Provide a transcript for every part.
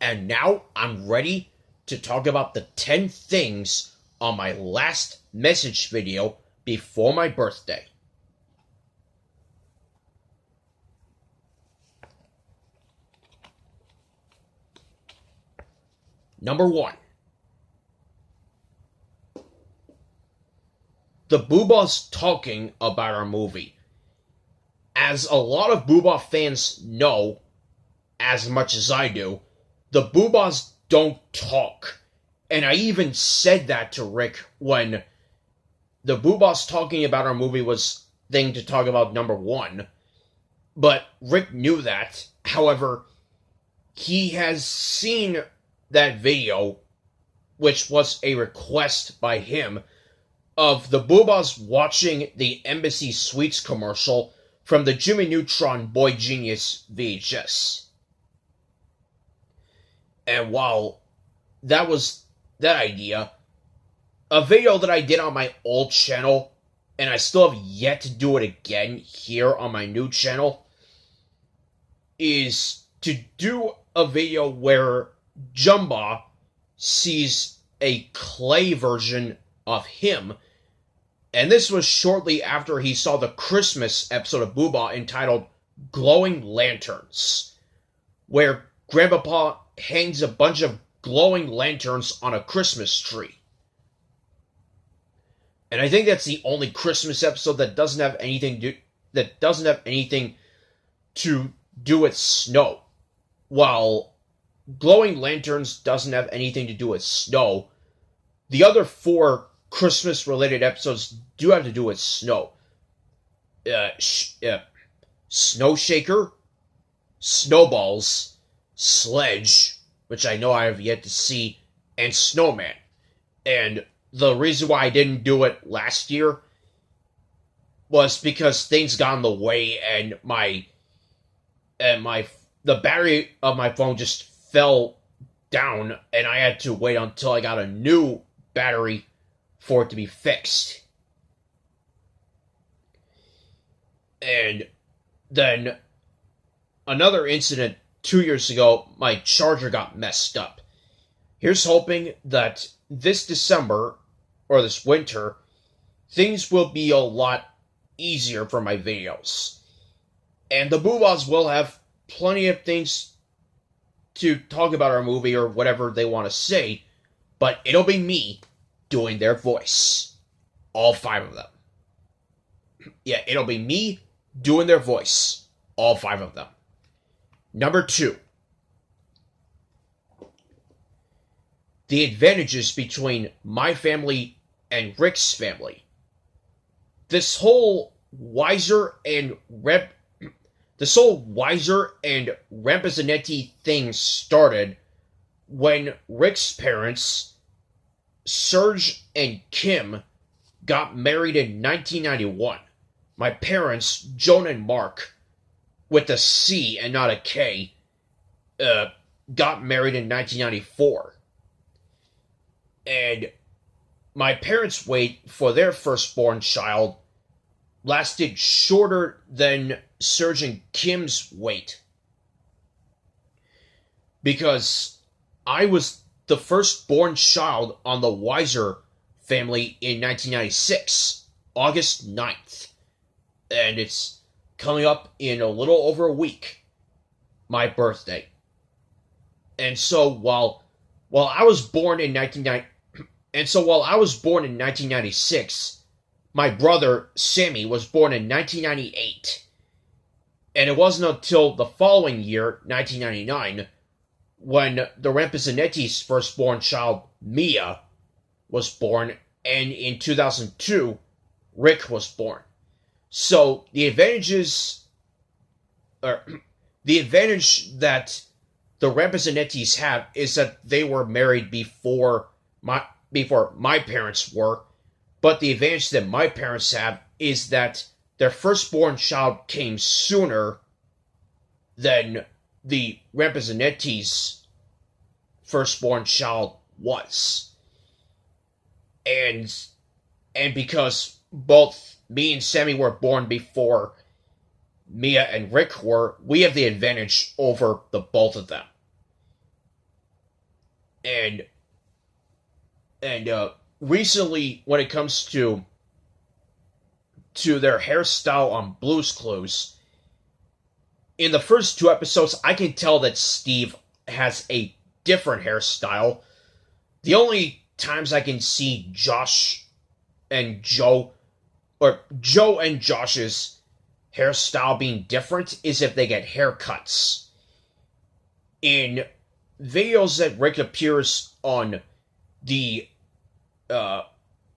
And now I'm ready to talk about the 10 things on my last message video before my birthday. Number 1. The Boobahs talking about our movie. As a lot of Boobah fans know, as much as I do, the Boobahs don't talk. And I even said that to Rick when the Boobahs talking about our movie was thing to talk about number 1. But Rick knew that. However, he has seen that video, which was a request by him, of the Boobahs watching the Embassy Suites commercial from the Jimmy Neutron Boy Genius VHS. And while that was that idea, a video that I did on my old channel, and I still have yet to do it again here on my new channel, is to do a video where Jumba sees a clay version of him, and this was shortly after he saw the Christmas episode of Boobah entitled Glowing Lanterns, where Grandpapa hangs a bunch of glowing lanterns on a Christmas tree. And I think that's the only Christmas episode that doesn't have anything to do with snow. While Glowing Lanterns doesn't have anything to do with snow, the other 4 Christmas-related episodes do have to do with snow. Snow Shaker, Snowballs, Sledge, which I know I have yet to see, and Snowman. And the reason why I didn't do it last year was because things got in the way, and the battery of my phone just fell down, and I had to wait until I got a new battery for it to be fixed. And then another incident 2 years ago, my charger got messed up. Here's hoping that this December, or this winter, things will be a lot easier for my videos. And the Boobahs will have plenty of things to talk about our movie or whatever they want to say, but it'll be me doing their voice. All 5 of them. Yeah, it'll be me doing their voice. All 5 of them. Number 2. The advantages between my family and Rick's family. This whole Weyser and Rampazzanetti thing started when Rick's parents, Serge and Kim, got married in 1991. My parents, Joan and Mark, with a C and not a K, got married in 1994. And my parents' wait for their firstborn child lasted shorter than Serge and Kim's wait. Because I was the firstborn child on the Weyser family in 1996, August 9th. And it's coming up in a little over a week, my birthday. And so while I was born in 1996, my brother Sammy was born in 1998. And it wasn't until the following year, 1999, when the Rampazzanettes' firstborn child, Mia, was born, and in 2002, Rick was born. So the advantage that the Rampazzanettes have is that they were married before my parents were, but the advantage that my parents have is that their firstborn child came sooner than the Rampazzanettes' firstborn child was. And because both me and Sammy were born before Mia and Rick were, we have the advantage over the both of them. And recently, when it comes to their hairstyle on Blue's Clues, in the first two episodes, I can tell that Steve has a different hairstyle. The only times I can see Josh and Joe, or Joe and Josh's hairstyle being different is if they get haircuts. In videos that Rick appears on the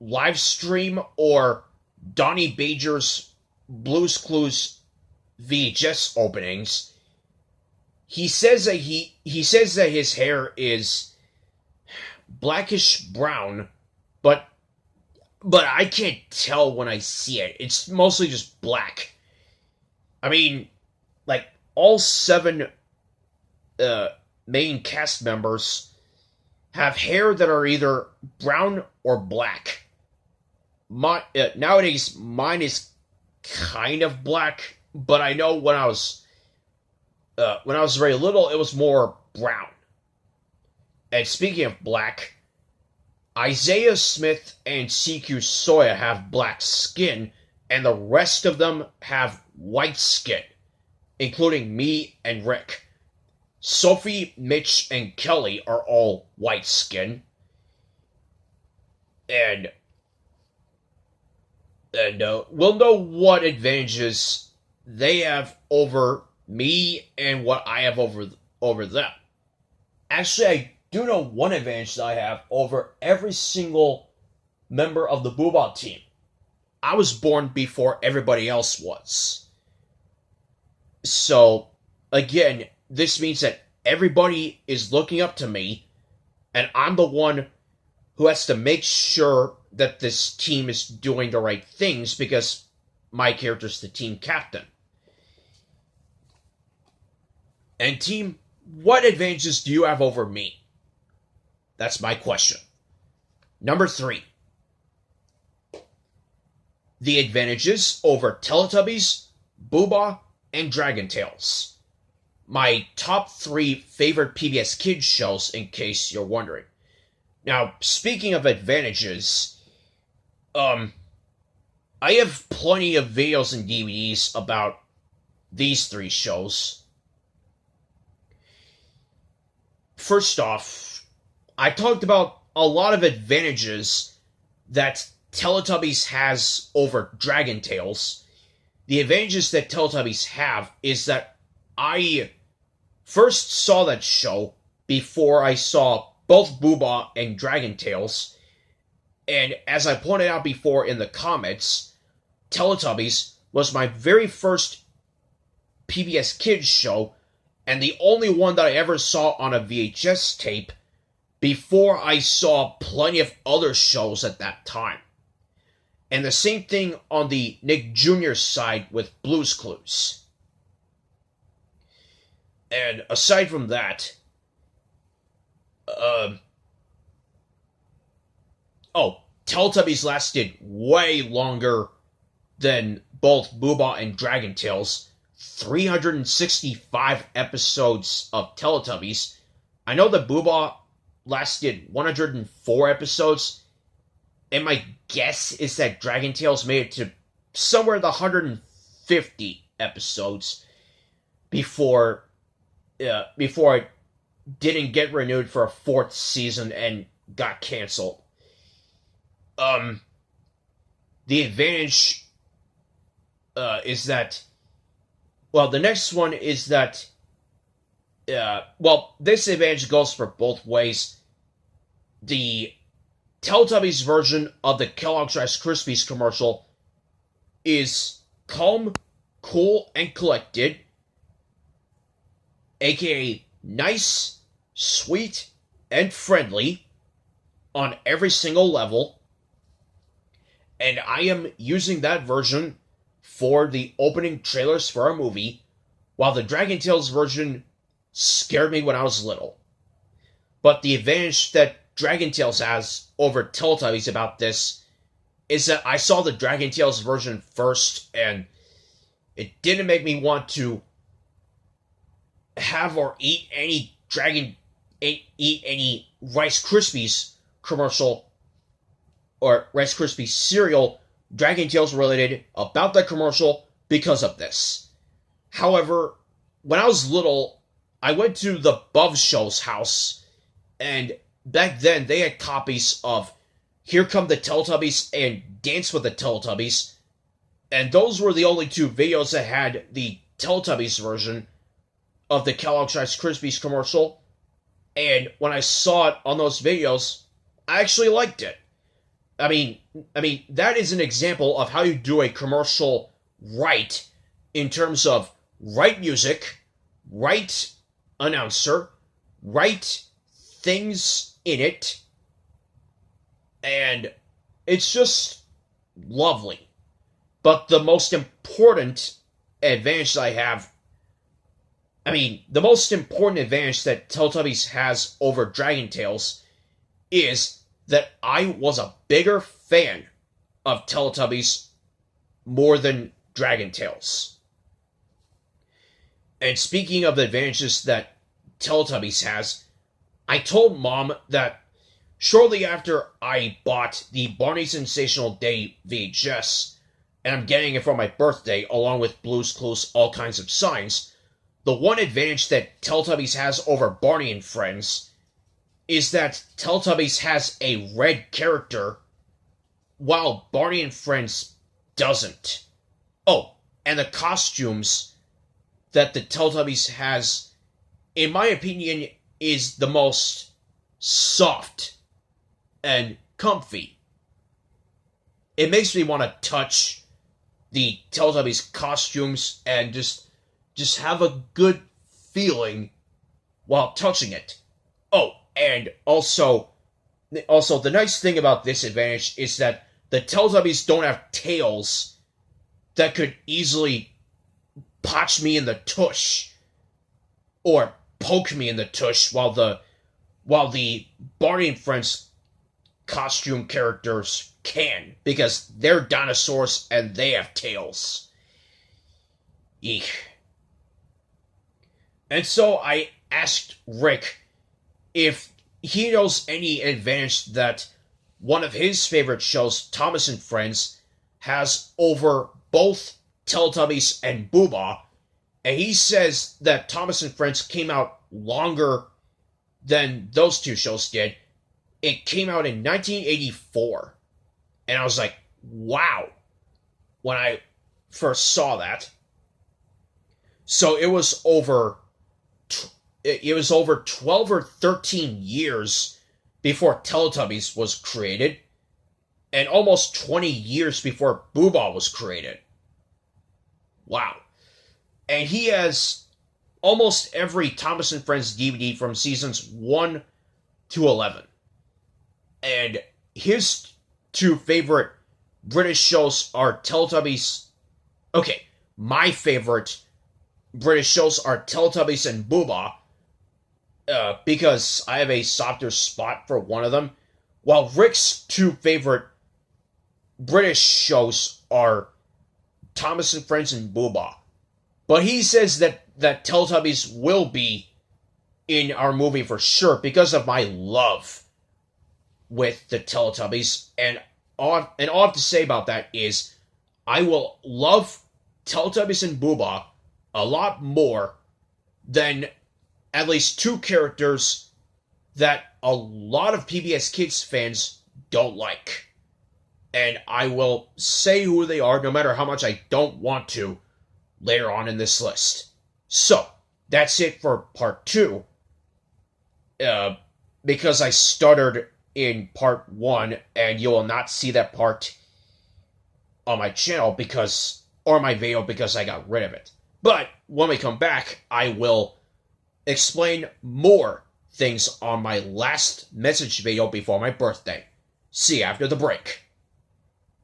live stream or Donnie Bajer's Blue's Clues VHS openings, he says that he says that his hair is blackish brown, but I can't tell when I see it. It's mostly just black. I mean, like all 7 main cast members have hair that are either brown or black. Nowadays, mine is kind of black, but I know when I was very little, it was more brown. And speaking of black, Isaiah Smith and CQ Soya have black skin, and the rest of them have white skin, including me and Rick. Sophie, Mitch, and Kelly are all white skin. And we'll know what advantages they have over me and what I have over them. Actually, I do know one advantage that I have over every single member of the Boobah team. I was born before everybody else was. So, again, this means that everybody is looking up to me, and I'm the one who has to make sure that this team is doing the right things because my character's the team captain. And team, what advantages do you have over me? That's my question. Number 3. The advantages over Teletubbies, Boobah, and Dragon Tales. My top 3 favorite PBS Kids shows, in case you're wondering. Now, speaking of advantages, I have plenty of videos and DVDs about these 3 shows. First off, I talked about a lot of advantages that Teletubbies has over Dragon Tales. The advantages that Teletubbies have is that I first saw that show before I saw both Boobah and Dragon Tales, and as I pointed out before in the comments, Teletubbies was my very first PBS Kids show, and the only one that I ever saw on a VHS tape before I saw plenty of other shows at that time. And the same thing on the Nick Jr. side with Blue's Clues. And aside from that, Teletubbies lasted way longer than both Boobah and Dragon Tales. 365 episodes of Teletubbies. I know that Boobah lasted 104 episodes, and my guess is that Dragon Tales made it to somewhere in the 150 episodes before it didn't get renewed for a 4th season and got canceled. The advantage is that, well, the next one is that, this advantage goes for both ways. The Teletubbies version of the Kellogg's Rice Krispies commercial is calm, cool, and collected, aka nice, sweet, and friendly on every single level. And I am using that version for the opening trailers for our movie, while the Dragon Tales version scared me when I was little. But the advantage that Dragon Tales has over Teletubbies about this is that I saw the Dragon Tales version first, and it didn't make me want to have or eat any Dragon eat any Rice Krispies commercial or Rice Krispies cereal Dragon Tales related about that commercial because of this. However, when I was little, I went to the Bov Show's house, and back then they had copies of Here Come the Teletubbies and Dance with the Teletubbies, and those were the only two videos that had the Teletubbies version of the Kellogg's Rice Krispies commercial. And when I saw it on those videos, I actually liked it. I mean, that is an example of how you do a commercial right in terms of right music, right announcer, right things in it, and it's just lovely. But the most important advantage that the most important advantage that Teletubbies has over Dragon Tales is that I was a bigger fan of Teletubbies more than Dragon Tales. And speaking of the advantages that Teletubbies has, I told Mom that shortly after I bought the Barney Sensational Day VHS, and I'm getting it for my birthday along with Blue's Clues, All Kinds of Signs, the one advantage that Teletubbies has over Barney and Friends is that Teletubbies has a red character, while Barney and Friends doesn't. Oh, and the costumes that the Teletubbies has, in my opinion, is the most soft and comfy. It makes me want to touch the Teletubbies costumes and just have a good feeling while touching it. Oh, and also the nice thing about this advantage is that the Teletubbies don't have tails that could easily potch me in the tush or poke me in the tush, while the Barney and Friends costume characters can, because they're dinosaurs and they have tails. Eek. And so I asked Rick if he knows any advantage that one of his favorite shows, Thomas and Friends, has over both Teletubbies and Booba, and he says that Thomas and Friends came out longer than those two shows did. It came out in 1984, and I was like, wow, when I first saw that. So it was over 12 or 13 years before Teletubbies was created, and almost 20 years before Booba was created. Wow. And he has almost every Thomas and Friends DVD from seasons 1 to 11. And his two favorite British shows are Teletubbies. Okay, my favorite British shows are Teletubbies and Booba, because I have a softer spot for one of them, while Rick's two favorite British shows are Thomas and Friends and Booba. But he says that Teletubbies will be in our movie for sure because of my love with the Teletubbies. And all I have to say about that is I will love Teletubbies and Booba a lot more than at least two characters that a lot of PBS Kids fans don't like. And I will say who they are, no matter how much I don't want to, later on in this list. So, that's it for part 2. Because I stuttered in part 1, and you will not see that part on my channel or my video because I got rid of it. But when we come back, I will explain more things on my last message video before my birthday. See you after the break.